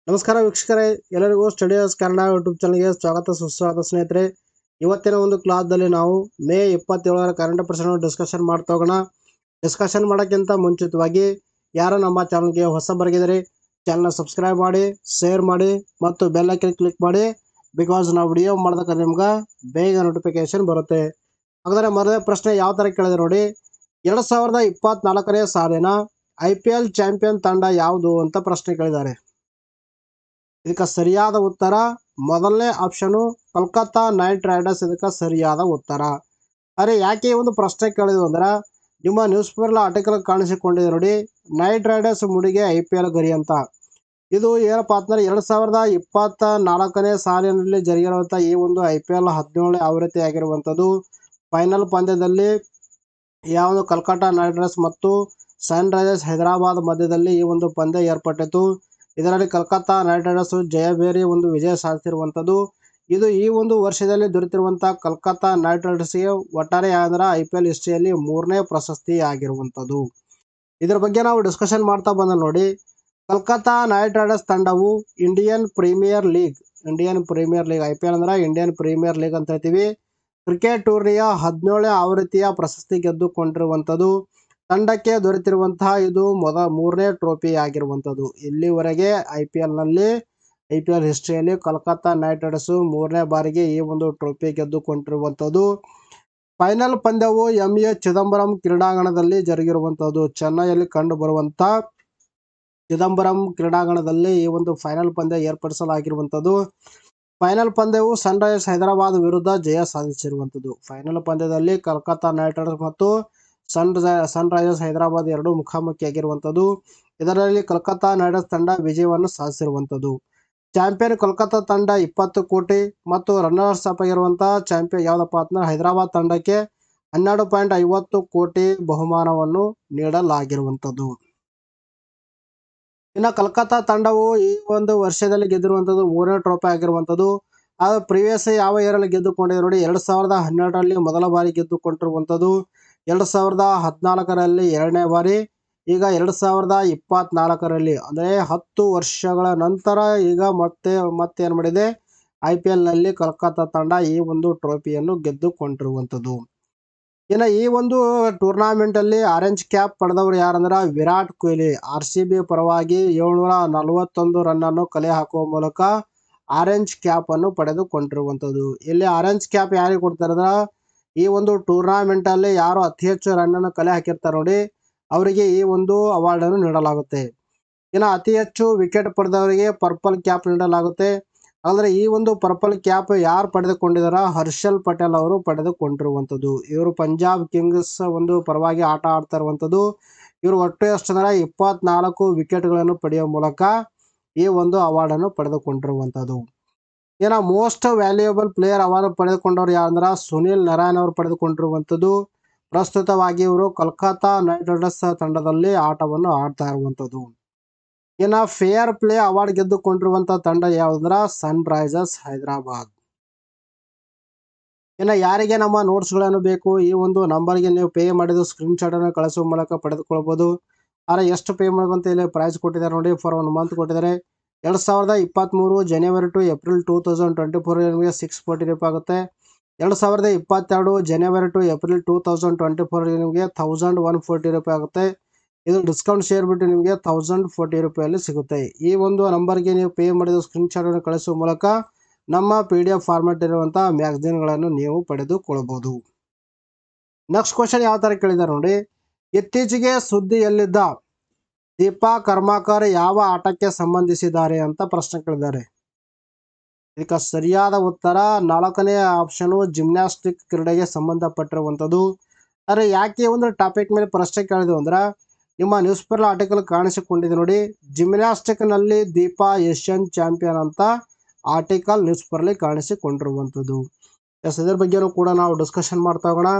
ನಮಸ್ಕಾರ ವೀಕ್ಷಕರೇ, ಎಲ್ಲರಿಗೂ ಸ್ಟಡಿಯಸ್ ಕನ್ನಡ ಯೂಟ್ಯೂಬ್ ಚಾನಲ್ಗೆ ಸ್ವಾಗತ ಸುಸ್ವಾಗತ ಸ್ನೇಹಿತರೆ. ಇವತ್ತಿನ ಒಂದು ಕ್ಲಾಸ್ದಲ್ಲಿ ನಾವು ಮೇ 27ರ ಕರೆಂಟ್ ಅಫೇರ್ಸ್ ಡಿಸ್ಕಷನ್ ಮಾಡ್ತಾ ಹೋಗೋಣ. ಡಿಸ್ಕಷನ್ ಮಾಡೋಕ್ಕಿಂತ ಮುಂಚಿತವಾಗಿ ಯಾರು ನಮ್ಮ ಚಾನಲ್ಗೆ ಹೊಸಬರಾಗಿದ್ದರೆ ಚಾನಲ್ನ ಸಬ್ಸ್ಕ್ರೈಬ್ ಮಾಡಿ, ಶೇರ್ ಮಾಡಿ ಮತ್ತು ಬೆಲ್ ಐಕನ್ ಕ್ಲಿಕ್ ಮಾಡಿ. ಬಿಕಾಸ್ ನಾವು ವಿಡಿಯೋ ಮಾಡಿದಾಗ ನಿಮ್ಗೆ ಬೇಗ ನೋಟಿಫಿಕೇಶನ್ ಬರುತ್ತೆ. ಹಾಗಾದರೆ ಮೊದಲನೇ ಪ್ರಶ್ನೆ ಯಾವ ಥರ ಕೇಳಿದೆ ನೋಡಿ. 2024ನೇ ಸಾಲಿನ IPL ಚಾಂಪಿಯನ್ ತಂಡ ಯಾವುದು ಅಂತ ಪ್ರಶ್ನೆ ಕೇಳಿದ್ದಾರೆ. ಇದಕ್ಕೆ ಸರಿಯಾದ ಉತ್ತರ ಮೊದಲನೇ ಆಪ್ಷನು ಕೋಲ್ಕತ್ತಾ ನೈಟ್ ರೈಡರ್ಸ್. ಇದಕ್ಕೆ ಸರಿಯಾದ ಉತ್ತರ. ಅರೆ ಯಾಕೆ ಈ ಒಂದು ಪ್ರಶ್ನೆ ಕೇಳಿದ್ವು ಅಂದ್ರೆ, ನಿಮ್ಮ ನ್ಯೂಸ್ ಪೇಪರ್ ಆರ್ಟಿಕಲ್ ಕಾಣಿಸಿಕೊಂಡಿದೆ ನೋಡಿ, ನೈಟ್ ರೈಡರ್ಸ್ ಮುಡಿಗೆ IPL ಗರಿ ಅಂತ. ಇದು ಏನಪ್ಪ ಅಂತಂದ್ರೆ 2024ನೇ ಸಾಲಿನಲ್ಲಿ ಜರುಗಿರುವಂಥ ಈ ಒಂದು IPL 17ನೇ ಆವೃತ್ತಿ ಆಗಿರುವಂಥದ್ದು. ಫೈನಲ್ ಪಂದ್ಯದಲ್ಲಿ ಯಾವುದು ಕೋಲ್ಕತ್ತಾ ನೈಟ್ ರೈಡರ್ಸ್ ಮತ್ತು ಸನ್ ರೈಸರ್ಸ್ ಹೈದರಾಬಾದ್ ಮಧ್ಯದಲ್ಲಿ ಈ ಒಂದು ಪಂದ್ಯ ಏರ್ಪಟ್ಟಿತು. ಇದರಲ್ಲಿ ಕೋಲ್ಕತ್ತಾ ನೈಟ್ ರೈಡರ್ಸ್ ಜಯಬೇರಿ ಒಂದು ವಿಜಯ ಸಾಧಿಸಿರುವಂಥದ್ದು. ಇದು ಈ ಒಂದು ವರ್ಷದಲ್ಲಿ ದೊರೆತಿರುವಂಥ ಕೋಲ್ಕತ್ತಾ ನೈಟ್ ರೈಡರ್ಸ್ಗೆ ಒಟ್ಟಾರೆ ಅಂದ್ರೆ IPL ಹಿಸ್ಟ್ರಿಯಲ್ಲಿ 3ನೇ ಪ್ರಶಸ್ತಿ ಆಗಿರುವಂಥದ್ದು. ಇದರ ಬಗ್ಗೆ ನಾವು ಡಿಸ್ಕಷನ್ ಮಾಡ್ತಾ ಬಂದ ನೋಡಿ. ಕೋಲ್ಕತ್ತಾ ನೈಟ್ ರೈಡರ್ಸ್ ತಂಡವು ಇಂಡಿಯನ್ ಪ್ರೀಮಿಯರ್ ಲೀಗ್ IPL ಅಂದ್ರೆ ಇಂಡಿಯನ್ ಪ್ರೀಮಿಯರ್ ಲೀಗ್ ಅಂತ ಹೇಳ್ತೀವಿ, ಕ್ರಿಕೆಟ್ ಟೂರ್ನಿಯ 17ನೇ ಆವೃತ್ತಿಯ ಪ್ರಶಸ್ತಿ ಗೆದ್ದುಕೊಂಡಿರುವಂಥದ್ದು. ತಂಡಕ್ಕೆ ದೊರೆತಿರುವಂತಹ ಇದು 3ನೇ ಟ್ರೋಫಿ ಆಗಿರುವಂಥದ್ದು. ಇಲ್ಲಿವರೆಗೆ IPL ಹಿಸ್ಟ್ರಿಯಲ್ಲಿ ಕೋಲ್ಕತ್ತಾ ನೈಟ್ ರೈಡರ್ಸ್ 3ನೇ ಬಾರಿಗೆ ಈ ಒಂದು ಟ್ರೋಫಿ ಗೆದ್ದುಕೊಂಡಿರುವಂಥದ್ದು. ಫೈನಲ್ ಪಂದ್ಯವು MA ಚಿದಂಬರಂ ಕ್ರೀಡಾಂಗಣದಲ್ಲಿ ಜರುಗಿರುವಂಥದ್ದು. ಚೆನ್ನೈಯಲ್ಲಿ ಕಂಡು ಬರುವಂಥ ಚಿದಂಬರಂ ಕ್ರೀಡಾಂಗಣದಲ್ಲಿ ಈ ಒಂದು ಫೈನಲ್ ಪಂದ್ಯ ಏರ್ಪಡಿಸಲಾಗಿರುವಂಥದ್ದು. ಫೈನಲ್ ಪಂದ್ಯವು ಸನ್ ರೈಸರ್ಸ್ ಹೈದರಾಬಾದ್ ವಿರುದ್ಧ ಜಯ ಸಾಧಿಸಿರುವಂಥದ್ದು. ಫೈನಲ್ ಪಂದ್ಯದಲ್ಲಿ ಕೋಲ್ಕತ್ತಾ ನೈಟ್ ರೈಡರ್ಸ್ ಮತ್ತು ಸನ್ ರೈಸರ್ಸ್ ಹೈದರಾಬಾದ್ ಎರಡು ಮುಖಾಮುಖಿಯಾಗಿರುವಂಥದ್ದು. ಇದರಲ್ಲಿ ಕೋಲ್ಕತ್ತಾ ನೈಟ್ ರೈಡರ್ಸ್ ತಂಡ ವಿಜಯವನ್ನು ಸಾಧಿಸಿರುವಂಥದ್ದು. ಚಾಂಪಿಯನ್ ಕೋಲ್ಕತ್ತಾ ತಂಡ 20 ಕೋಟಿ ಮತ್ತು ರನ್ನರ್ಸ್ ಅಪ್ ಆಗಿರುವಂತಹ ಚಾಂಪಿಯನ್ ಯಾವುದಪ್ಪ ಅಂತಂದ್ರೆ ಹೈದರಾಬಾದ್ ತಂಡಕ್ಕೆ 12.50 ಕೋಟಿ ಬಹುಮಾನವನ್ನು ನೀಡಲಾಗಿರುವಂಥದ್ದು. ಇನ್ನು ಕೋಲ್ಕತ್ತಾ ತಂಡವು ಈ ಒಂದು ವರ್ಷದಲ್ಲಿ ಗೆದ್ದಿರುವಂಥದ್ದು 3ನೇ ಟ್ರೋಫಿ ಆಗಿರುವಂಥದ್ದು. ಅದು ಪ್ರಿವಿಯಸ್ ಯಾವ ಇಯರಲ್ಲಿ ಗೆದ್ದುಕೊಂಡಿದೆ ನೋಡಿ, 2012ರಲ್ಲಿ ಮೊದಲ ಬಾರಿ ಗೆದ್ದುಕೊಂಡಿರುವಂಥದ್ದು, 2014ರಲ್ಲಿ 2ನೇ ಬಾರಿ, ಈಗ 2024ರಲ್ಲಿ ಅಂದರೆ 10 ವರ್ಷಗಳ ನಂತರ ಈಗ ಮತ್ತೆ ಏನು ಮಾಡಿದೆ, IPLನಲ್ಲಿ ಕೋಲ್ಕತ್ತಾ ತಂಡ ಈ ಒಂದು ಟ್ರೋಫಿಯನ್ನು ಗೆದ್ದುಕೊಂಡಿರುವಂಥದ್ದು. ಇನ್ನು ಈ ಒಂದು ಟೂರ್ನಾಮೆಂಟಲ್ಲಿ ಆರೆಂಜ್ ಕ್ಯಾಪ್ ಪಡೆದವರು ಯಾರಂದ್ರೆ ವಿರಾಟ್ ಕೊಹ್ಲಿ. RCB ಪರವಾಗಿ 741 ರನ್ನನ್ನು ಕಲೆ ಹಾಕುವ ಮೂಲಕ ಆರೆಂಜ್ ಕ್ಯಾಪ್ ಅನ್ನು ಪಡೆದುಕೊಂಡಿರುವಂಥದ್ದು. ಇಲ್ಲಿ ಆರೆಂಜ್ ಕ್ಯಾಪ್ ಯಾರಿಗೆ ಕೊಡ್ತಾರೆ ಅಂದ್ರೆ, ಈ ಒಂದು ಟೂರ್ನಾಮೆಂಟಲ್ಲಿ ಯಾರು ಅತಿ ಹೆಚ್ಚು ರನ್ನನ್ನು ಕಲೆ ಹಾಕಿರ್ತಾರೆ ನೋಡಿ, ಅವರಿಗೆ ಈ ಒಂದು ಅವಾರ್ಡನ್ನು ನೀಡಲಾಗುತ್ತೆ. ಇನ್ನು ಅತಿ ಹೆಚ್ಚು ವಿಕೆಟ್ ಪಡೆದವರಿಗೆ ಪರ್ಪಲ್ ಕ್ಯಾಪ್ ನೀಡಲಾಗುತ್ತೆ. ಅಂದರೆ ಈ ಒಂದು ಪರ್ಪಲ್ ಕ್ಯಾಪ್ ಯಾರು ಪಡೆದುಕೊಂಡಿದಾರ, ಹರ್ಷಲ್ ಪಟೇಲ್ ಅವರು ಪಡೆದುಕೊಂಡಿರುವಂಥದ್ದು. ಇವರು ಪಂಜಾಬ್ ಕಿಂಗ್ಸ್ ಒಂದು ಪರವಾಗಿ ಆಟ ಆಡ್ತಾ ಇರುವಂಥದ್ದು. ಇವರು ಒಟ್ಟು ಎಷ್ಟು ಅಂದ್ರೆ 24 ವಿಕೆಟ್ಗಳನ್ನು ಪಡೆಯುವ ಮೂಲಕ ಈ ಒಂದು ಅವಾರ್ಡನ್ನು ಪಡೆದುಕೊಂಡಿರುವಂಥದ್ದು. ಇನ್ನು ಮೋಸ್ಟ್ ವ್ಯಾಲ್ಯೂಯಬಲ್ ಪ್ಲೇಯರ್ ಅವಾರ್ಡ್ ಪಡೆದುಕೊಂಡವರು ಯಾರಂದ್ರೆ ಸುನಿಲ್ ನಾರಾಯಣ್ ಅವರು ಪಡೆದುಕೊಂಡಿರುವಂಥದ್ದು. ಪ್ರಸ್ತುತವಾಗಿ ಇವರು ಕೋಲ್ಕತ್ತಾ ನೈಟ್ ರೈಡರ್ಸ್ ತಂಡದಲ್ಲಿ ಆಟವನ್ನು ಆಡ್ತಾ ಇರುವಂಥದ್ದು. ಇನ್ನು ಫೇರ್ ಪ್ಲೇ ಅವಾರ್ಡ್ ಗೆದ್ದುಕೊಂಡಿರುವಂಥ ತಂಡ ಯಾವುದಂದ್ರೆ ಸನ್ ರೈಸರ್ಸ್ ಹೈದರಾಬಾದ್. ಇನ್ನು ಯಾರಿಗೆ ನಮ್ಮ ನೋಟ್ಸ್ಗಳನ್ನು ಬೇಕು, ಈ ಒಂದು ನಂಬರ್ಗೆ ನೀವು ಪೇ ಮಾಡಿದ ಸ್ಕ್ರೀನ್ಶಾಟ್ ಅನ್ನು ಕಳಿಸುವ ಮೂಲಕ ಪಡೆದುಕೊಳ್ಬೋದು. ಆದರೆ ಎಷ್ಟು ಪೇ ಮಾಡಬೇಕಂತ ಇಲ್ಲಿ ಪ್ರೈಸ್ ಕೊಟ್ಟಿದ್ದಾರೆ ನೋಡಿ, ಫಾರ್ 1 ಮಂತ್ ಕೊಟ್ಟಿದ್ದಾರೆ. 2023 ಜನವರಿ ಟು ಏಪ್ರಿಲ್ 2024 ನಿಮಗೆ 640 ರೂಪಾಯಿ ಆಗುತ್ತೆ. 2022 ಜನವರಿ ಟು ಏಪ್ರಿಲ್ 2024 ನಿಮಗೆ 1140 ರೂಪಾಯಿ ಆಗುತ್ತೆ. ಇದು ಡಿಸ್ಕೌಂಟ್ ಶೇರ್ ಬಿಟ್ಟು ನಿಮಗೆ 1040 ರೂಪಾಯಲ್ಲಿ ಸಿಗುತ್ತೆ. ಈ ಒಂದು ನಂಬರ್ಗೆ ನೀವು ಪೇ ಮಾಡಿದ ಸ್ಕ್ರೀನ್ಶಾಟ್ ಅನ್ನು ಕಳಿಸುವ ಮೂಲಕ ನಮ್ಮ PDF ಫಾರ್ಮೆಟ್ ಇರುವಂಥ ಮ್ಯಾಗಝಿನ್ಗಳನ್ನು ನೀವು ಪಡೆದುಕೊಳ್ಳಬಹುದು. ನೆಕ್ಸ್ಟ್ ಕ್ವಶನ್ ಯಾವ ಥರ ಕೇಳಿದ್ದಾರೆ ನೋಡಿ, ಇತ್ತೀಚೆಗೆ ಸುದ್ದಿಯಲ್ಲಿದ್ದ ದೀಪಾ ಕರ್ಮಾಕರ್ ಯಾವ ಆಟಕ್ಕೆ ಸಂಬಂಧಿಸಿದ್ದಾರೆ ಅಂತ ಪ್ರಶ್ನೆ ಕೇಳಿದ್ದಾರೆ. ಇದಕ್ಕೆ ಸರಿಯಾದ ಉತ್ತರ 4ನೇ ಆಪ್ಷನು ಜಿಮ್ನಾಸ್ಟಿಕ್ ಕ್ರೀಡೆಗೆ ಸಂಬಂಧಪಟ್ಟಿರುವಂಥದ್ದು. ಆದರೆ ಯಾಕೆ ಒಂದು ಟಾಪಿಕ್ ಮೇಲೆ ಪ್ರಶ್ನೆ ಕೇಳಿದ್ವು ಅಂದ್ರೆ, ನಿಮ್ಮ ನ್ಯೂಸ್ ಪೇಪರ್ ಆರ್ಟಿಕಲ್ ಕಾಣಿಸಿಕೊಂಡಿದೆ ನೋಡಿ, ಜಿಮ್ನಾಸ್ಟಿಕ್ನಲ್ಲಿ ದೀಪಾ ಏಷ್ಯನ್ ಚಾಂಪಿಯನ್ ಅಂತ ಆರ್ಟಿಕಲ್ ನ್ಯೂಸ್ ಪೇಪರ್ಲಿ ಕಾಣಿಸಿಕೊಂಡಿರುವಂಥದ್ದು. ಇದರ ಬಗ್ಗೆನೂ ಕೂಡ ನಾವು ಡಿಸ್ಕಷನ್ ಮಾಡ್ತಾ ಹೋಗೋಣ.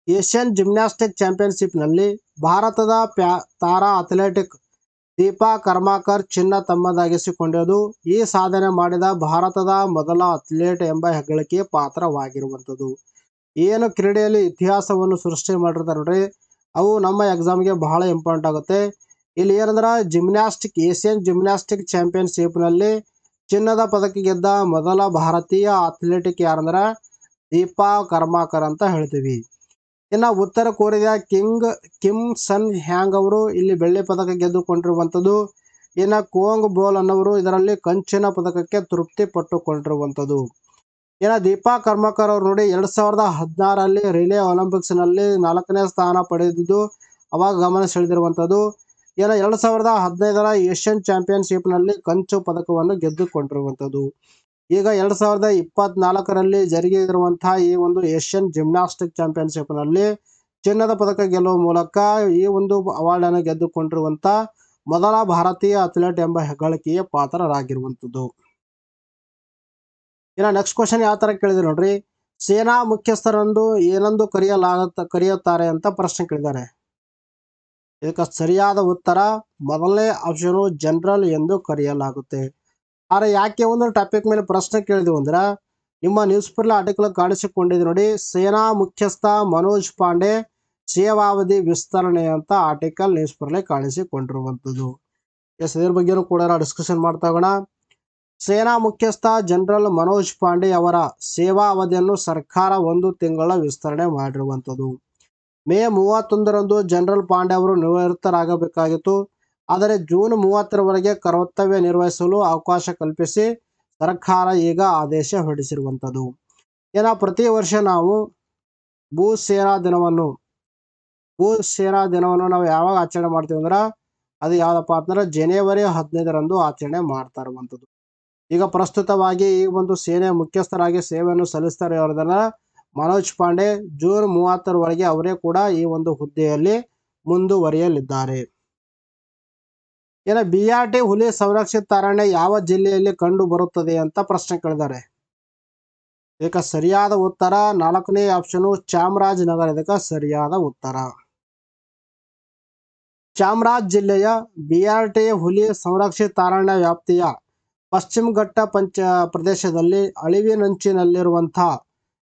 ಏಷ್ಯನ್ ಜಿಮ್ನಾಸ್ಟಿಕ್ ಚಾಂಪಿಯನ್ಶಿಪ್ನಲ್ಲಿ ಭಾರತದ ತಾರಾ ಅಥ್ಲೆಟಿಕ್ ದೀಪಾ ಕರ್ಮಾಕರ್ ಚಿನ್ನ ತಮ್ಮದಾಗಿಸಿಕೊಂಡಿರುವುದು ಈ ಸಾಧನೆ ಮಾಡಿದ ಭಾರತದ ಮೊದಲ ಅಥ್ಲೇಟ್ ಎಂಬ ಹೆಗ್ಗಳಿಕೆ ಪಾತ್ರವಾಗಿರುವಂಥದ್ದು. ಏನು ಕ್ರೀಡೆಯಲ್ಲಿ ಇತಿಹಾಸವನ್ನು ಸೃಷ್ಟಿ ಮಾಡಿರ್ತಾರೆ ನೋಡ್ರಿ, ಅವು ನಮ್ಮ ಎಕ್ಸಾಮ್ಗೆ ಬಹಳ ಇಂಪಾರ್ಟೆಂಟ್ ಆಗುತ್ತೆ. ಇಲ್ಲಿ ಏನಂದ್ರ ಜಿಮ್ನಾಸ್ಟಿಕ್ ಏಷ್ಯನ್ ಜಿಮ್ನಾಸ್ಟಿಕ್ ಚಾಂಪಿಯನ್ಶಿಪ್ ನಲ್ಲಿ ಚಿನ್ನದ ಪದಕ ಗೆದ್ದ ಮೊದಲ ಭಾರತೀಯ ಅಥ್ಲೆಟಿಕ್ ಯಾರಂದ್ರ ದೀಪಾ ಕರ್ಮಾಕರ್ ಅಂತ ಹೇಳ್ತೀವಿ. ಇನ್ನು ಉತ್ತರ ಕೊರಿಯಾ ಕಿಮ್ ಸನ್ ಹ್ಯಾಂಗ್ ಅವರು ಇಲ್ಲಿ ಬೆಳ್ಳಿ ಪದಕ ಗೆದ್ದುಕೊಂಡಿರುವಂಥದ್ದು. ಇನ್ನು ಕೋಂಗ್ ಬೋಲ್ ಅನ್ನೋರು ಇದರಲ್ಲಿ ಕಂಚಿನ ಪದಕಕ್ಕೆ ತೃಪ್ತಿ ಪಟ್ಟುಕೊಂಡಿರುವಂಥದ್ದು. ಇನ್ನು ದೀಪಾ ಕರ್ಮಾಕರ್ ಅವರು ನೋಡಿ 2016 ರಿಲೇ ಒಲಿಂಪಿಕ್ಸ್ ನಲ್ಲಿ 4ನೇ ಸ್ಥಾನ ಪಡೆದಿದ್ದು ಅವಾಗ ಗಮನ ಸೆಳೆದಿರುವಂಥದ್ದು. ಇನ್ನು 2015 ಏಷ್ಯನ್ ಚಾಂಪಿಯನ್ಶಿಪ್ ನಲ್ಲಿ ಕಂಚು ಪದಕವನ್ನು ಗೆದ್ದುಕೊಂಡಿರುವಂಥದ್ದು. ಈಗ 2024 ಜರುಗಿರುವಂತಹ ಈ ಒಂದು ಏಷ್ಯನ್ ಜಿಮ್ನಾಸ್ಟಿಕ್ ಚಾಂಪಿಯನ್ಶಿಪ್ ನಲ್ಲಿ ಚಿನ್ನದ ಪದಕ ಗೆಲ್ಲುವ ಮೂಲಕ ಈ ಒಂದು ಅವಾರ್ಡ್ ಅನ್ನು ಗೆದ್ದುಕೊಂಡಿರುವಂತ ಮೊದಲ ಭಾರತೀಯ ಅಥ್ಲೆಟ್ ಎಂಬ ಹೆಗ್ಗಳಿಕೆಗೆ ಪಾತ್ರರಾಗಿರುವಂಥದ್ದು. ಇನ್ನು ನೆಕ್ಸ್ಟ್ ಕ್ವಶನ್ ಯಾವ ತರ ಕೇಳಿದ್ರೆ ನೋಡ್ರಿ, ಸೇನಾ ಮುಖ್ಯಸ್ಥರೆಂದು ಏನೆಂದು ಕರೆಯುತ್ತಾರೆ ಅಂತ ಪ್ರಶ್ನೆ ಕೇಳಿದ್ದಾರೆ. ಇದಕ್ಕೆ ಸರಿಯಾದ ಉತ್ತರ ಮೊದಲನೇ ಆಪ್ಷನ್ ಜನರಲ್ ಎಂದು ಕರೆಯಲಾಗುತ್ತೆ. ಆದ್ರೆ ಯಾಕೆ ಒಂದು ಟಾಪಿಕ್ ಮೇಲೆ ಪ್ರಶ್ನೆ ಕೇಳಿದ್ವು ಅಂದ್ರೆ ನಿಮ್ಮ ನ್ಯೂಸ್ ಪೇಪರ್ ಆರ್ಟಿಕಲ್ ಕಾಣಿಸಿಕೊಂಡಿದೆ ನೋಡಿ, ಸೇನಾ ಮುಖ್ಯಸ್ಥ ಮನೋಜ್ ಪಾಂಡೆ ಸೇವಾವಧಿ ವಿಸ್ತರಣೆ ಅಂತ ಆರ್ಟಿಕಲ್ ನ್ಯೂಸ್ ಪೇಪರ್ ಕಾಣಿಸಿಕೊಂಡಿರುವಂಥದ್ದು. ಇದ್ರ ಬಗ್ಗೆನೂ ಕೂಡ ಡಿಸ್ಕಷನ್ ಮಾಡ್ತಾ ಹೋಗೋಣ. ಸೇನಾ ಮುಖ್ಯಸ್ಥ ಜನರಲ್ ಮನೋಜ್ ಪಾಂಡೆ ಅವರ ಸೇವಾ ಅವಧಿಯನ್ನು ಸರ್ಕಾರ 1 ತಿಂಗಳ ವಿಸ್ತರಣೆ ಮಾಡಿರುವಂಥದ್ದು. ಮೇ 31 ಜನರಲ್ ಪಾಂಡೆ ಅವರು ನಿವೃತ್ತರಾಗಬೇಕಾಗಿತ್ತು. ಆದರೆ ಜೂನ್ 30 ಕರ್ತವ್ಯ ನಿರ್ವಹಿಸಲು ಅವಕಾಶ ಕಲ್ಪಿಸಿ ಸರ್ಕಾರ ಈಗ ಆದೇಶ ಹೊರಡಿಸಿರುವಂಥದ್ದು. ಪ್ರತಿ ವರ್ಷ ನಾವು ಭೂ ಸೇನಾ ದಿನವನ್ನು ನಾವು ಯಾವಾಗ ಆಚರಣೆ ಮಾಡ್ತೀವಿ ಅಂದ್ರೆ ಅದು ಯಾವ್ದಪ್ಪ ಅಂತಂದ್ರೆ ಜನವರಿ 15 ಆಚರಣೆ ಮಾಡ್ತಾ ಇರುವಂಥದ್ದು. ಈಗ ಪ್ರಸ್ತುತವಾಗಿ ಈ ಒಂದು ಸೇನೆ ಮುಖ್ಯಸ್ಥರಾಗಿ ಸೇವೆಯನ್ನು ಸಲ್ಲಿಸ್ತಾರೆ ಅವರದನ್ನ ಮನೋಜ್ ಪಾಂಡೆ. ಜೂನ್ 30 ಅವರೇ ಕೂಡ ಈ ಒಂದು ಹುದ್ದೆಯಲ್ಲಿ ಮುಂದುವರಿಯಲಿದ್ದಾರೆ. BRT ಹುಲಿ ಸಂರಕ್ಷಿತ ಅರಣ್ಯ ಯಾವ ಜಿಲ್ಲೆಯಲ್ಲಿ ಕಂಡು ಬರುತ್ತದೆ ಅಂತ ಪ್ರಶ್ನೆ ಕೇಳಿದ್ದಾರೆ. ಇದಕ್ಕೆ ಸರಿಯಾದ ಉತ್ತರ 4ನೇ ಆಪ್ಷನ್ ಚಾಮರಾಜನಗರ. ಇದಕ್ಕೆ ಸರಿಯಾದ ಉತ್ತರ ಚಾಮರಾಜ ಜಿಲ್ಲೆಯ BRT ಹುಲಿ ಸಂರಕ್ಷಿತ ಅರಣ್ಯ ವ್ಯಾಪ್ತಿಯ ಪಶ್ಚಿಮ ಘಟ್ಟ ಪ್ರದೇಶದಲ್ಲಿ ಅಳಿವಿನಂಚಿನಲ್ಲಿರುವಂತಹ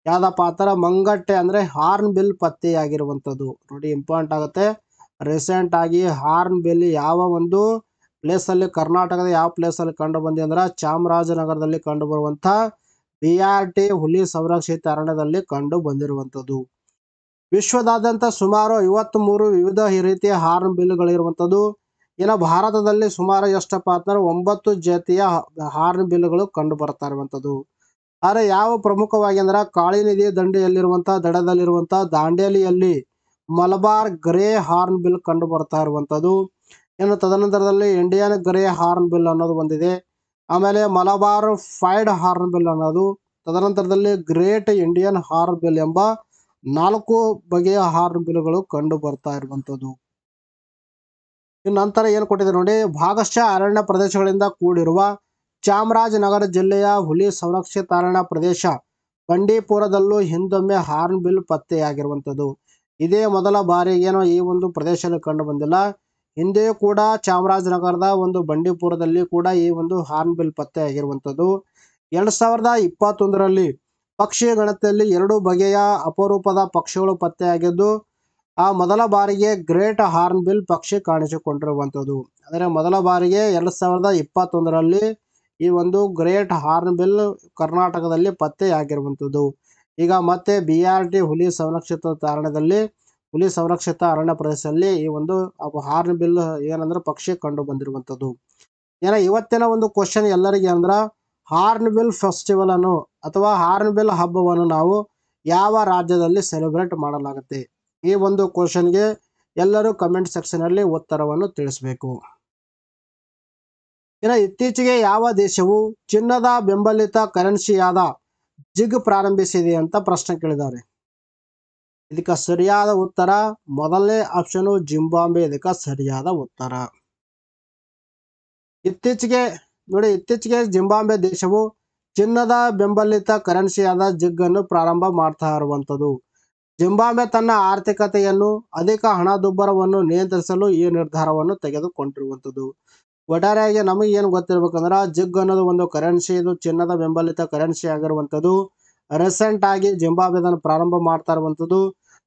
ಯಾವ್ದಪ್ಪ ಅಂತಾರ ಮಂಗಟ್ಟೆ ಅಂದ್ರೆ ಹಾರ್ನ್ ಬಿಲ್ ಪತ್ತೆಯಾಗಿರುವಂಥದ್ದು. ನೋಡಿ ಇಂಪಾರ್ಟೆಂಟ್ ಆಗುತ್ತೆ. ರೀಸೆಂಟ್ ಆಗಿ ಹಾರ್ನ್ ಬಿಲ್ ಯಾವ ಒಂದು ಪ್ಲೇಸ್ ಅಲ್ಲಿ ಕರ್ನಾಟಕದ ಯಾವ ಪ್ಲೇಸ್ ಅಲ್ಲಿ ಕಂಡು ಬಂದಿ ಅಂದ್ರೆ ಚಾಮರಾಜನಗರದಲ್ಲಿ ಕಂಡು ಬರುವಂತ BRT ಹುಲಿ ಸಂರಕ್ಷಿತ ಅರಣ್ಯದಲ್ಲಿ ಕಂಡು ಬಂದಿರುವಂಥದ್ದು. ವಿಶ್ವದಾದ್ಯಂತ ಸುಮಾರು 53 ವಿವಿಧ ರೀತಿಯ ಹಾರ್ನ್ ಬಿಲ್ಗಳಿರುವಂಥದ್ದು. ಇನ್ನು ಭಾರತದಲ್ಲಿ ಸುಮಾರು ಎಷ್ಟಪ್ಪ ಅಂತಂದ್ರೆ 9 ಜಾತಿಯ ಹಾರ್ನ್ ಬಿಲ್ಗಳು ಕಂಡು ಬರ್ತಾ ಇರುವಂಥದ್ದು. ಆದರೆ ಯಾವ ಪ್ರಮುಖವಾಗಿ ಅಂದ್ರೆ ಕಾಳಿ ನದಿ ದಂಡೆಯಲ್ಲಿರುವಂತಹ ದಡದಲ್ಲಿರುವಂತಹ ದಾಂಡೇಲಿಯಲ್ಲಿ ಮಲಬಾರ್ ಗ್ರೇ ಹಾರ್ನ್ ಬಿಲ್ ಕಂಡು ಬರ್ತಾ ಇರುವಂಥದ್ದು. ಇನ್ನು ತದನಂತರದಲ್ಲಿ ಇಂಡಿಯನ್ ಗ್ರೇ ಹಾರ್ನ್ ಬಿಲ್ ಅನ್ನೋದು ಬಂದಿದೆ. ಆಮೇಲೆ ಮಲಬಾರ್ ಫೈಡ್ ಹಾರ್ನ್ ಬಿಲ್ ಅನ್ನೋದು, ತದನಂತರದಲ್ಲಿ ಗ್ರೇಟ್ ಇಂಡಿಯನ್ ಹಾರ್ನ್ ಬಿಲ್ ಎಂಬ 4 ಬಗೆಯ ಹಾರ್ನ್ ಬಿಲ್ಗಳು ಕಂಡು ಬರ್ತಾ ಇರುವಂಥದ್ದು. ಇನ್ನು ನಂತರ ಏನು ಕೊಟ್ಟಿದೆ ನೋಡಿ, ಭಾಗಶಃ ಅರಣ್ಯ ಪ್ರದೇಶಗಳಿಂದ ಕೂಡಿರುವ ಚಾಮರಾಜನಗರ ಜಿಲ್ಲೆಯ ಹುಲಿ ಸಂರಕ್ಷಿತ ಅರಣ್ಯ ಪ್ರದೇಶ ಬಂಡೀಪುರದಲ್ಲೂ ಹಿಂದೊಮ್ಮೆ ಹಾರ್ನ್ ಬಿಲ್ ಪತ್ತೆಯಾಗಿರುವಂಥದ್ದು. ಇದೇ ಮೊದಲ ಬಾರಿಗೇನೋ ಈ ಒಂದು ಪ್ರದೇಶದಲ್ಲಿ ಕಂಡು ಬಂದಿಲ್ಲ. ಹಿಂದೆಯೂ ಕೂಡ ಚಾಮರಾಜನಗರದ ಒಂದು ಬಂಡೀಪುರದಲ್ಲಿ ಕೂಡ ಈ ಒಂದು ಹಾರ್ನ್ ಬಿಲ್ ಪತ್ತೆಯಾಗಿರುವಂಥದ್ದು. 2021 ಪಕ್ಷಿ ಗಣತಿಯಲ್ಲಿ 2 ಬಗೆಯ ಅಪರೂಪದ ಪಕ್ಷಿಗಳು ಪತ್ತೆಯಾಗಿದ್ದು ಆ ಮೊದಲ ಬಾರಿಗೆ ಗ್ರೇಟ್ ಹಾರ್ನ್ ಬಿಲ್ ಪಕ್ಷಿ ಕಾಣಿಸಿಕೊಂಡಿರುವಂಥದ್ದು. ಅಂದರೆ ಮೊದಲ ಬಾರಿಗೆ 2021 ಈ ಒಂದು ಗ್ರೇಟ್ ಹಾರ್ನ್ ಬಿಲ್ ಕರ್ನಾಟಕದಲ್ಲಿ ಪತ್ತೆಯಾಗಿರುವಂಥದ್ದು. ಈಗ ಮತ್ತೆ BRT ಹುಲಿ ಸಂರಕ್ಷಿತ ಅರಣ್ಯ ಪ್ರದೇಶದಲ್ಲಿ ಈ ಒಂದು ಹಾರ್ನ್ ಬಿಲ್ ಏನಂದ್ರೆ ಪಕ್ಷಿ ಕಂಡು ಬಂದಿರುವಂಥದ್ದು. ಇವತ್ತಿನ ಒಂದು ಕ್ವಶನ್ ಎಲ್ಲರಿಗೆ ಅಂದ್ರ ಹಾರ್ನ್ ಬಿಲ್ ಫೆಸ್ಟಿವಲ್ ಅನ್ನು ಅಥವಾ ಹಾರ್ನ್ ಬಿಲ್ ಹಬ್ಬವನ್ನು ನಾವು ಯಾವ ರಾಜ್ಯದಲ್ಲಿ ಸೆಲೆಬ್ರೇಟ್ ಮಾಡಲಾಗುತ್ತೆ? ಈ ಒಂದು ಕ್ವಶನ್ಗೆ ಎಲ್ಲರೂ ಕಮೆಂಟ್ ಸೆಕ್ಷನ್ ಅಲ್ಲಿ ಉತ್ತರವನ್ನು ತಿಳಿಸಬೇಕು. ಇತ್ತೀಚೆಗೆ ಯಾವ ದೇಶವು ಚಿನ್ನದ ಬೆಂಬಲಿತ ಕರೆನ್ಸಿಯಾದ ಜಿಗ್ ಪ್ರಾರಂಭಿಸಿದೆ ಅಂತ ಪ್ರಶ್ನೆ ಕೇಳಿದ್ದಾರೆ. ಇದಕ್ಕೆ ಸರಿಯಾದ ಉತ್ತರ ಮೊದಲನೇ ಆಪ್ಷನ್ ಜಿಂಬಾಬ್ವೆ. ಇದಕ್ಕೆ ಸರಿಯಾದ ಉತ್ತರ. ಇತ್ತೀಚೆಗೆ ಜಿಂಬಾಬ್ವೆ ದೇಶವು ಚಿನ್ನದ ಬೆಂಬಲಿತ ಕರೆನ್ಸಿಯಾದ ಜಿಗ್ ಅನ್ನು ಪ್ರಾರಂಭ ಮಾಡ್ತಾ ಇರುವಂಥದ್ದು. ಜಿಂಬಾಬ್ವೆ ತನ್ನ ಆರ್ಥಿಕತೆಯನ್ನು ಅಧಿಕ ಹಣದುಬ್ಬರವನ್ನು ನಿಯಂತ್ರಿಸಲು ಈ ನಿರ್ಧಾರವನ್ನು ತೆಗೆದುಕೊಂಡಿರುವಂಥದ್ದು. ಒಟ್ಟಾರೆಯಾಗಿ ನಮಗೆ ಏನು ಗೊತ್ತಿರ್ಬೇಕಂದ್ರೆ ಜಿಗ್ ಅನ್ನೋದು ಒಂದು ಕರೆನ್ಸಿ, ಇದು ಚಿನ್ನದ ಬೆಂಬಲಿತ ಕರೆನ್ಸಿ ಆಗಿರುವಂಥದ್ದು. ರೀಸೆಂಟ್ ಆಗಿ ಜಿಂಬಾಬ್ವೆ ಅದನ್ನು ಪ್ರಾರಂಭ ಮಾಡ್ತಾ ಇರುವಂಥದ್ದು.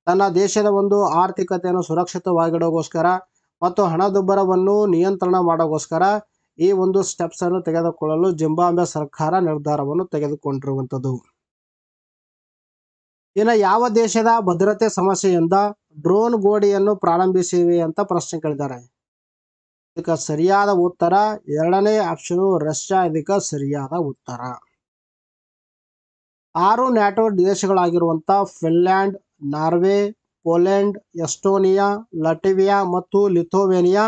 ತನ್ನ ದೇಶದ ಒಂದು ಆರ್ಥಿಕತೆಯನ್ನು ಸುರಕ್ಷಿತವಾಗಿಡೋಗೋಸ್ಕರ ಮತ್ತು ಹಣದುಬ್ಬರವನ್ನು ನಿಯಂತ್ರಣ ಮಾಡೋಗೋಸ್ಕರ ಈ ಒಂದು ಸ್ಟೆಪ್ಸ್ ಅನ್ನು ತೆಗೆದುಕೊಳ್ಳಲು ಜಿಂಬಾಬ್ವೆ ಸರ್ಕಾರ ನಿರ್ಧಾರವನ್ನು ತೆಗೆದುಕೊಂಡಿರುವಂಥದ್ದು. ಇನ್ನು ಯಾವ ದೇಶದ ಭದ್ರತೆ ಸಮಸ್ಯೆಯಿಂದ ಡ್ರೋನ್ ಗೋಡೆಯನ್ನು ಪ್ರಾರಂಭಿಸಿವೆ ಅಂತ ಪ್ರಶ್ನೆ ಕೇಳಿದ್ದಾರೆ. ಇದಕ್ಕೆ ಸರಿಯಾದ ಉತ್ತರ ಎರಡನೇ ಆಪ್ಷನ್ ರಷ್ಯಾ. ಇದಕ್ಕೆ ಸರಿಯಾದ ಉತ್ತರ. 6 ನ್ಯಾಟೋ ದೇಶಗಳಾಗಿರುವಂಥ Finland, Norway, Poland, Estonia, Latvia ಮತ್ತು ಲಿಥುವೇನಿಯಾ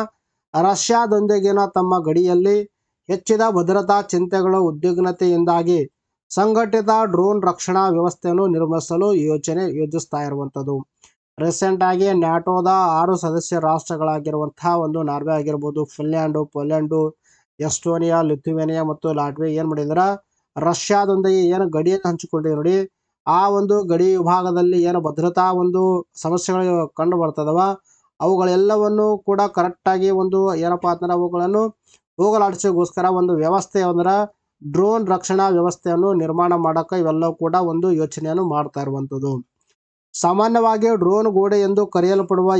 ರಷ್ಯಾದೊಂದಿಗಿನ ತಮ್ಮ ಗಡಿಯಲ್ಲಿ ಹೆಚ್ಚಿದ ಭದ್ರತಾ ಚಿಂತೆಗಳ ಉದ್ವಿಗ್ನತೆಯಿಂದಾಗಿ ಸಂಘಟಿತ ಡ್ರೋನ್ ರಕ್ಷಣಾ ವ್ಯವಸ್ಥೆಯನ್ನು ನಿರ್ಮಿಸಲು ಯೋಜಿಸ್ತಾ ಇರುವಂಥದ್ದು. ರೀಸೆಂಟ್ ಆಗಿ ನ್ಯಾಟೋದ 6 ಸದಸ್ಯ ರಾಷ್ಟ್ರಗಳಾಗಿರುವಂತಹ ಒಂದು ನಾರ್ವೆ ಆಗಿರ್ಬೋದು, ಫಿನ್ಲ್ಯಾಂಡು, ಪೋಲೆಂಡು, ಎಸ್ಟೋನಿಯಾ, ಲಿಥುವೇನಿಯಾ ಮತ್ತು ಲಾಟ್ವಿಯಾ ಏನು ಮಾಡಿದ್ರ ರಷ್ಯಾದೊಂದಿಗೆ ಏನು ಗಡಿಯನ್ನು ಹಂಚಿಕೊಂಡಿದೆ ನೋಡಿ, ಆ ಒಂದು ಗಡಿ ವಿಭಾಗದಲ್ಲಿ ಏನು ಭದ್ರತಾ ಒಂದು ಸಮಸ್ಯೆಗಳು ಕಂಡು ಬರ್ತದವ ಅವುಗಳೆಲ್ಲವನ್ನು ಕೂಡ ಕರೆಕ್ಟಾಗಿ ಒಂದು ಏನಪ್ಪಾ ಅಂತಂದ್ರೆ ಅವುಗಳನ್ನು ಹೋಗಲಾಡಿಸೋಗೋಸ್ಕರ ಒಂದು ವ್ಯವಸ್ಥೆ ಅಂದ್ರೆ ಡ್ರೋನ್ ರಕ್ಷಣಾ ವ್ಯವಸ್ಥೆಯನ್ನು ನಿರ್ಮಾಣ ಮಾಡೋಕೆ ಇವೆಲ್ಲವೂ ಕೂಡ ಒಂದು ಯೋಚನೆಯನ್ನು ಮಾಡ್ತಾ ಇರುವಂಥದ್ದು. ಸಾಮಾನ್ಯವಾಗಿ ಡ್ರೋನ್ ಗೋಡೆ ಎಂದು ಕರೆಯಲ್ಪಡುವ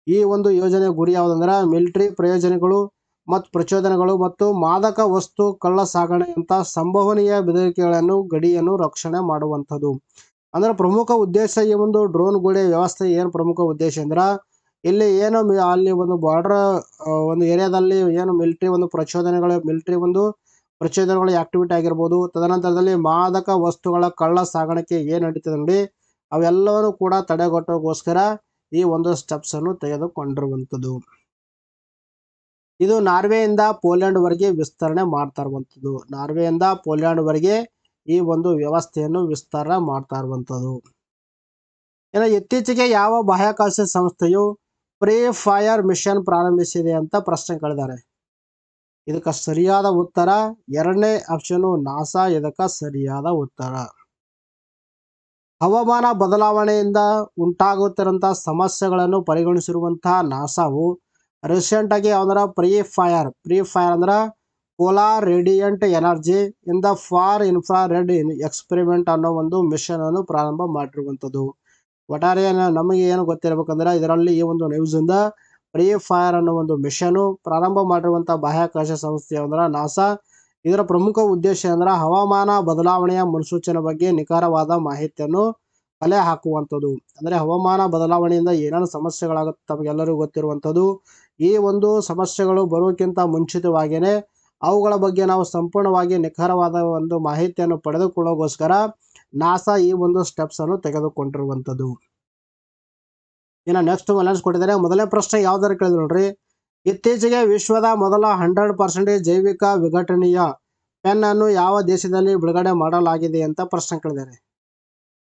ಈ ಒಂದು ಯೋಜನೆಯ ಗುರಿ ಯಾವುದಂದ್ರೆ ಮಿಲಿಟರಿ ಪ್ರಯೋಜನಗಳು ಮತ್ತು ಪ್ರಚೋದನೆಗಳು ಮತ್ತು ಮಾದಕ ವಸ್ತು ಕಳ್ಳ ಸಾಗಣೆಯಂಥ ಸಂಭವನೀಯ ಬೆದರಿಕೆಗಳನ್ನು ಗಡಿಯನ್ನು ರಕ್ಷಣೆ ಮಾಡುವಂಥದ್ದು. ಅಂದ್ರೆ ಪ್ರಮುಖ ಉದ್ದೇಶ ಈ ಒಂದು ಡ್ರೋನ್ ಗೋಡೆ ವ್ಯವಸ್ಥೆ ಏನು ಪ್ರಮುಖ ಉದ್ದೇಶ ಅಂದ್ರೆ ಇಲ್ಲಿ ಏನು ಅಲ್ಲಿ ಒಂದು ಬಾರ್ಡರ್ ಒಂದು ಏರಿಯಾದಲ್ಲಿ ಏನು ಮಿಲಿಟರಿ ಒಂದು ಪ್ರಚೋದನೆಗಳು ಆಕ್ಟಿವಿಟಿ ಆಗಿರ್ಬೋದು, ತದನಂತರದಲ್ಲಿ ಮಾದಕ ವಸ್ತುಗಳ ಕಳ್ಳ ಸಾಗಾಣಿಕೆ ಏನು ನಡೀತದೆ ನೋಡಿ ಅವೆಲ್ಲವನ್ನು ಕೂಡ ತಡೆಗಟ್ಟೋಗೋಸ್ಕರ ಈ ಒಂದು ಸ್ಟೆಪ್ಸ್ ಅನ್ನು ತೆಗೆದುಕೊಂಡಿರುವಂಥದ್ದು. ಇದು ನಾರ್ವೆಯಿಂದ ಪೋಲೆಂಡ್ ವರೆಗೆ ವಿಸ್ತರಣೆ ಮಾಡ್ತಾ ಇರುವಂಥದ್ದು. ನಾರ್ವೆಯಿಂದ ಪೋಲೆಂಡ್ ವರೆಗೆ ಈ ಒಂದು ವ್ಯವಸ್ಥೆಯನ್ನು ವಿಸ್ತಾರ ಮಾಡ್ತಾ ಇರುವಂಥದ್ದು. ಇನ್ನು ಇತ್ತೀಚೆಗೆ ಯಾವ ಬಾಹ್ಯಾಕಾಶ ಸಂಸ್ಥೆಯು ಪ್ರೀ ಫೈರ್ ಮಿಷನ್ ಪ್ರಾರಂಭಿಸಿದೆ ಅಂತ ಪ್ರಶ್ನೆ ಕೇಳಿದ್ದಾರೆ. ಇದಕ್ಕೆ ಸರಿಯಾದ ಉತ್ತರ ಎರಡನೇ ಆಪ್ಷನ್ ನಾಸಾ. ಇದಕ್ಕೆ ಸರಿಯಾದ ಉತ್ತರ. ಹವಾಮಾನ ಬದಲಾವಣೆಯಿಂದ ಉಂಟಾಗುತ್ತಿರುವಂತಹ ಸಮಸ್ಯೆಗಳನ್ನು ಪರಿಗಣಿಸಿರುವಂತಹ ನಾಸಾವು ರೀಸೆಂಟ್ ಆಗಿ ಯಾವ್ದಾರ ಪ್ರೀ ಫೈರ್ ಅಂದ್ರೆ polar radiant energy in the for infrared experiment ಅನ್ನೋ ಒಂದು ಮಿಷನ್ ಅನ್ನು ಪ್ರಾರಂಭ ಮಾಡಿರುವಂಥದ್ದು. ಒಟ್ಟಾರೆ ನಮಗೆ ಏನು ಗೊತ್ತಿರಬೇಕಂದ್ರೆ ಇದರಲ್ಲಿ ಈ ಒಂದು ನ್ಯೂಸ್ ಇಂದ ಪ್ರೀ ಫೈರ್ ಅನ್ನೋ ಒಂದು ಮಿಷನ್ ಪ್ರಾರಂಭ ಮಾಡಿರುವಂತಹ ಬಾಹ್ಯಾಕಾಶ ಸಂಸ್ಥೆ ಅಂದ್ರೆ ನಾಸಾ. ಇದರ ಪ್ರಮುಖ ಉದ್ದೇಶ ಅಂದ್ರೆ ಹವಾಮಾನ ಬದಲಾವಣೆಯ ಮುನ್ಸೂಚನೆ ಬಗ್ಗೆ ನಿಖರವಾದ ಮಾಹಿತಿಯನ್ನು ಕಲೆ ಹಾಕುವಂಥದ್ದು. ಅಂದ್ರೆ ಹವಾಮಾನ ಬದಲಾವಣೆಯಿಂದ ಏನೇನು ಸಮಸ್ಯೆಗಳಾಗುತ್ತೆ ತಮಗೆಲ್ಲರಿಗೂ ಗೊತ್ತಿರುವಂಥದ್ದು. ಈ ಒಂದು ಸಮಸ್ಯೆಗಳು ಬರೋಕ್ಕಿಂತ ಮುಂಚಿತವಾಗಿಯೇ ಅವುಗಳ ಬಗ್ಗೆ ನಾವು ಸಂಪೂರ್ಣವಾಗಿ ನಿಖರವಾದ ಒಂದು ಮಾಹಿತಿಯನ್ನು ಪಡೆದುಕೊಳ್ಳೋಗೋಸ್ಕರ ನಾಸಾ ಈ ಒಂದು ಸ್ಟೆಪ್ಸ್ ಅನ್ನು ತೆಗೆದುಕೊಂಡಿರುವಂಥದ್ದು. ಇನ್ನು ನೆಕ್ಸ್ಟ್ ಬ್ಯಾಲೆನ್ಸ್ ಕೊಟ್ಟಿದ್ದಾರೆ. ಮೊದಲನೇ ಪ್ರಶ್ನೆ ಯಾವ್ದಾರು ಕೇಳಿದ್ರು ನೋಡ್ರಿ. ಇತ್ತೀಚೆಗೆ ವಿಶ್ವದ ಮೊದಲ 100% ಜೈವಿಕ ವಿಘಟನೀಯ ಪೆನ್ ಅನ್ನು ಯಾವ ದೇಶದಲ್ಲಿ ಬಿಡುಗಡೆ ಮಾಡಲಾಗಿದೆ ಅಂತ ಪ್ರಶ್ನೆ ಕೇಳಿದ್ದಾರೆ.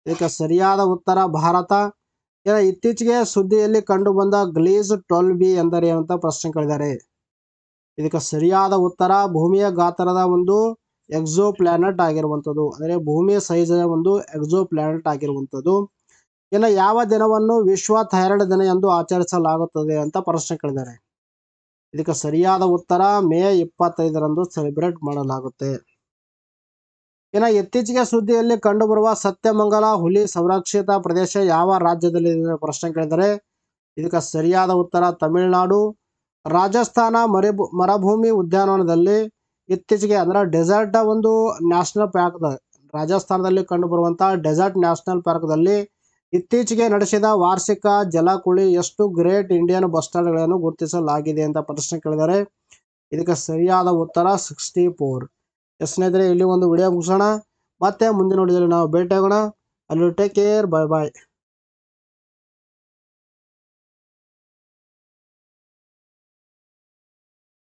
ಇದಕ್ಕೆ ಸರಿಯಾದ ಉತ್ತರ ಭಾರತ. ಇತ್ತೀಚೆಗೆ ಸುದ್ದಿಯಲ್ಲಿ ಕಂಡು ಬಂದ ಗ್ಲೀಸ್ 12b ಎಂದರೆ ಅಂತ ಪ್ರಶ್ನೆ ಕೇಳಿದ್ದಾರೆ. ಇದಕ್ಕೆ ಸರಿಯಾದ ಉತ್ತರ ಭೂಮಿಯ ಗಾತ್ರದ ಒಂದು ಎಕ್ಸೋ ಪ್ಲಾನೆಟ್ ಆಗಿರುವಂಥದ್ದು. ಅಂದರೆ ಭೂಮಿಯ ಸೈಜ್ ಒಂದು ಎಕ್ಸೋ ಪ್ಲಾನೆಟ್ ಆಗಿರುವಂಥದ್ದು. ಇನ್ನು ಯಾವ ದಿನವನ್ನು ವಿಶ್ವ ಥೈರಾಯ್ಡ್ ದಿನ ಎಂದು ಆಚರಿಸಲಾಗುತ್ತದೆ ಅಂತ ಪ್ರಶ್ನೆ ಕೇಳಿದ್ದಾರೆ. ಇದಕ್ಕೆ ಸರಿಯಾದ ಉತ್ತರ ಮೇ 25ರಂದು ಸೆಲೆಬ್ರೇಟ್ ಮಾಡಲಾಗುತ್ತೆ. ಇನ್ನು ಇತ್ತೀಚೆಗೆ ಸುದ್ದಿಯಲ್ಲಿ ಕಂಡುಬರುವ ಸತ್ಯಮಂಗಲ ಹುಲಿ ಸಂರಕ್ಷಿತ ಪ್ರದೇಶ ಯಾವ ರಾಜ್ಯದಲ್ಲಿ ಪ್ರಶ್ನೆ ಕೇಳಿದರೆ ಇದಕ್ಕೆ ಸರಿಯಾದ ಉತ್ತರ ತಮಿಳುನಾಡು. ರಾಜಸ್ಥಾನ ಮರುಭೂಮಿ ಉದ್ಯಾನವನದಲ್ಲಿ ಇತ್ತೀಚೆಗೆ ಅಂದ್ರೆ ಡೆಸರ್ಟ್ ಒಂದು ನ್ಯಾಷನಲ್ ಪಾರ್ಕ್ ರಾಜಸ್ಥಾನದಲ್ಲಿ ಕಂಡುಬರುವಂತಹ ಡೆಸರ್ಟ್ ನ್ಯಾಷನಲ್ ಪಾರ್ಕ್ದಲ್ಲಿ ಇತ್ತೀಚೆಗೆ ನಡೆಸಿದ ವಾರ್ಷಿಕ ಜಲಕುಳಿ ಎಷ್ಟು ಗ್ರೇಟ್ ಇಂಡಿಯನ್ ಬಸ್ಟರ್ಡ್ಗಳನ್ನು ಗುರುತಿಸಲಾಗಿದೆ ಅಂತ ಪ್ರಶ್ನೆ ಕೇಳಿದ್ದಾರೆ. ಇದಕ್ಕೆ ಸರಿಯಾದ ಉತ್ತರ 64. ಸ್ನೇಹಿತರೆ ಇಲ್ಲಿ ಒಂದು ವಿಡಿಯೋ ಮುಗಿಸೋಣ. ಮತ್ತೆ ಮುಂದಿನ ವಿಡಿಯೋದಲ್ಲಿ ನಾವು ಭೇಟಿಯಾಗೋಣ. ಅಲ್ಲಿ ಟೇಕ್ ಕೇರ್. ಬಾಯ್ ಬಾಯ್.